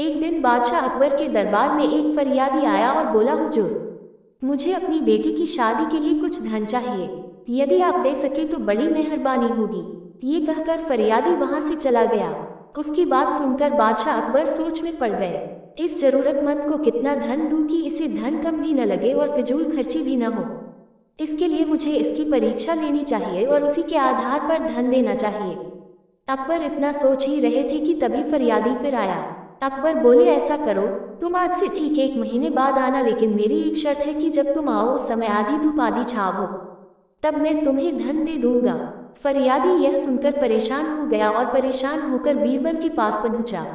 एक दिन बादशाह अकबर के दरबार में एक फरियादी आया और बोला, हुजूर, मुझे अपनी बेटी की शादी के लिए कुछ धन चाहिए। यदि आप दे सके तो बड़ी मेहरबानी होगी। ये कहकर फरियादी वहां से चला गया। उसकी बात सुनकर बादशाह अकबर सोच में पड़ गए। इस जरूरतमंद को कितना धन दूं कि इसे धन कम भी न लगे और फिजूल खर्ची भी न हो। इसके लिए मुझे इसकी परीक्षा लेनी चाहिए और उसी के आधार पर धन देना चाहिए। अकबर इतना सोच ही रहे थे कि तभी फरियादी फिर आया। अकबर बोले, ऐसा करो, तुम आज से ठीक 1 महीने बाद आना, लेकिन मेरी एक शर्त है कि जब तुम आओ उस समय आधी धूप आधी छाव हो, तब मैं तुम्हें धन दे दूंगा। फरियादी यह सुनकर परेशान हो गया और परेशान होकर बीरबल के पास पहुंचा।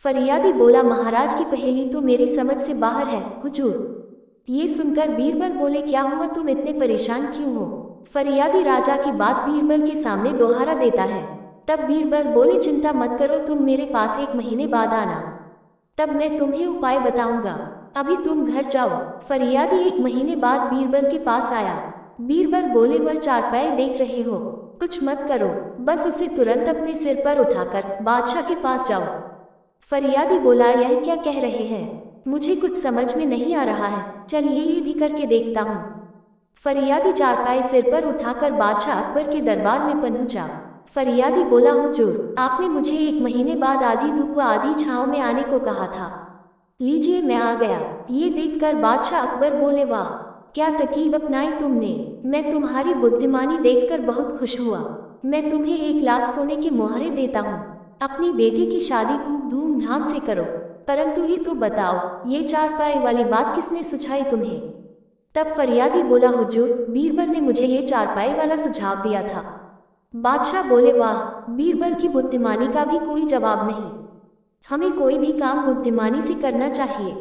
फरियादी बोला, महाराज की पहेली तो मेरी समझ से बाहर है हुजूर। ये सुनकर बीरबल बोले, क्या हुआ, तुम इतने परेशान क्यों हो? फरियादी राजा की बात बीरबल के सामने दोहरा देता है। तब बीरबल बोले, चिंता मत करो, तुम मेरे पास 1 महीने बाद आना, तब मैं तुम्हें उपाय बताऊंगा। अभी तुम घर जाओ। फरियादी 1 महीने बाद बीरबल के पास आया। बीरबल बोले, वह चारपाई देख रहे हो, कुछ मत करो, बस उसे तुरंत अपने सिर पर उठाकर बादशाह के पास जाओ। फरियादी बोला, यह क्या कह रहे हैं, मुझे कुछ समझ में नहीं आ रहा है, चलिए ये भी करके देखता हूँ। फरियादी चारपाई सिर पर उठाकर बादशाह अकबर के दरबार में पहुंचा। फरियादी बोला, हुजूर, आपने मुझे 1 महीने बाद आधी धूप व आधी छांव में आने को कहा था, लीजिए मैं आ गया। ये देखकर बादशाह अकबर बोले, वाह, क्या तरकीब अपनाई तुमने, मैं तुम्हारी बुद्धिमानी देखकर बहुत खुश हुआ। मैं तुम्हें 1 लाख सोने के मोहरे देता हूँ। अपनी बेटी की शादी खूब धूमधाम से करो, परंतु ये तो बताओ, ये चारपाई वाली बात किसने सुझाई तुम्हें? तब फरियादी बोला, हुजूर, बीरबल ने मुझे ये चारपाई वाला सुझाव दिया था। बादशाह बोले, वाह, बीरबल की बुद्धिमानी का भी कोई जवाब नहीं। हमें कोई भी काम बुद्धिमानी से करना चाहिए।